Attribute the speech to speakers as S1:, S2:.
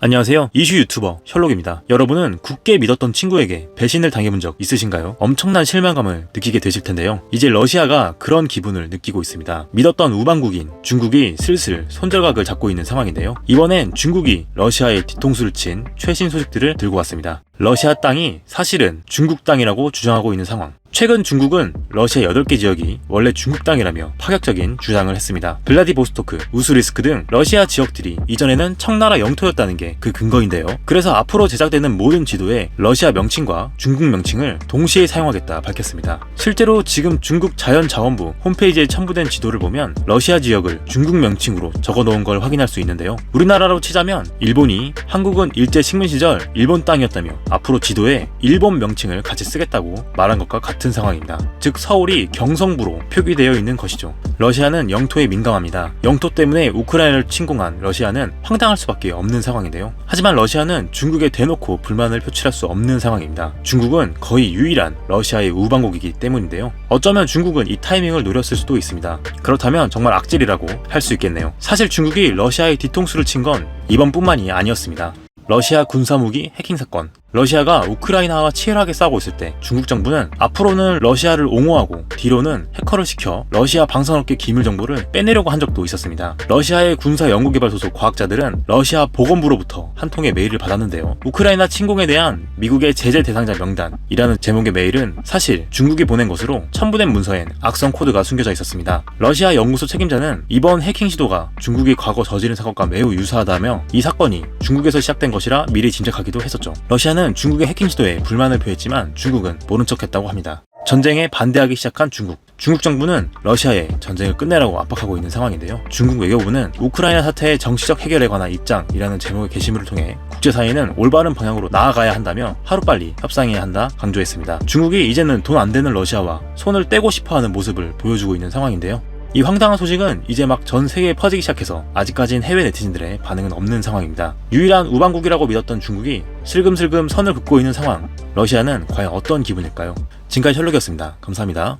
S1: 안녕하세요. 이슈 유튜버 셜록입니다. 여러분은 굳게 믿었던 친구에게 배신을 당해본 적 있으신가요? 엄청난 실망감을 느끼게 되실 텐데요. 이제 러시아가 그런 기분을 느끼고 있습니다. 믿었던 우방국인 중국이 슬슬 손절각을 잡고 있는 상황인데요. 이번엔 중국이 러시아의 뒤통수를 친 최신 소식들을 들고 왔습니다. 러시아 땅이 사실은 중국 땅이라고 주장하고 있는 상황. 최근 중국은 러시아 8개 지역이 원래 중국 땅이라며 파격적인 주장을 했습니다. 블라디보스토크, 우스리스크 등 러시아 지역들이 이전에는 청나라 영토였다는 게 그 근거인데요. 그래서 앞으로 제작되는 모든 지도에 러시아 명칭과 중국 명칭을 동시에 사용하겠다 밝혔습니다. 실제로 지금 중국 자연자원부 홈페이지에 첨부된 지도를 보면 러시아 지역을 중국 명칭으로 적어놓은 걸 확인할 수 있는데요. 우리나라로 치자면 일본이 한국은 일제 식민 시절 일본 땅이었다며 앞으로 지도에 일본 명칭을 같이 쓰겠다고 말한 것과 같은 상황입니다. 즉 서울이 경성부로 표기되어 있는 것이죠. 러시아는 영토에 민감합니다. 영토 때문에 우크라이나를 침공한 러시아는 황당할 수밖에 없는 상황인데요. 하지만 러시아는 중국에 대놓고 불만을 표출할 수 없는 상황입니다. 중국은 거의 유일한 러시아의 우방국이기 때문인데요. 어쩌면 중국은 이 타이밍을 노렸을 수도 있습니다. 그렇다면 정말 악질이라고 할 수 있겠네요. 사실 중국이 러시아의 뒤통수를 친 건 이번뿐만이 아니었습니다. 러시아 군사무기 해킹 사건. 러시아가 우크라이나와 치열하게 싸우고 있을 때 중국 정부는 앞으로는 러시아를 옹호하고 뒤로는 해커를 시켜 러시아 방산업계 기밀 정보를 빼내려고 한 적도 있었습니다. 러시아의 군사연구개발 소속 과학자들은 러시아 보건부로부터 한 통의 메일을 받았는데요. 우크라이나 침공에 대한 미국의 제재 대상자 명단이라는 제목의 메일은 사실 중국이 보낸 것으로 첨부된 문서엔 악성 코드가 숨겨져 있었습니다. 러시아 연구소 책임자는 이번 해킹 시도가 중국이 과거 저지른 사건과 매우 유사하다며 이 사건이 중국에서 시작된 것이라 미리 짐작하기도 했었죠. 러시아는 중국의 해킹 시도에 불만을 표했지만 중국은 모른 척했다고 합니다. 전쟁에 반대하기 시작한 중국. 중국 정부는 러시아에 전쟁을 끝내라고 압박하고 있는 상황인데요. 중국 외교부는 우크라이나 사태의 정치적 해결에 관한 입장이라는 제목의 게시물을 통해 국제사회는 올바른 방향으로 나아가야 한다며 하루빨리 협상해야 한다 강조했습니다. 중국이 이제는 돈 안 되는 러시아와 손을 떼고 싶어하는 모습을 보여주고 있는 상황인데요. 이 황당한 소식은 이제 막 전 세계에 퍼지기 시작해서 아직까진 해외 네티즌들의 반응은 없는 상황입니다. 유일한 우방국이라고 믿었던 중국이 슬금슬금 선을 긋고 있는 상황. 러시아는 과연 어떤 기분일까요? 지금까지 셜록이었습니다. 감사합니다.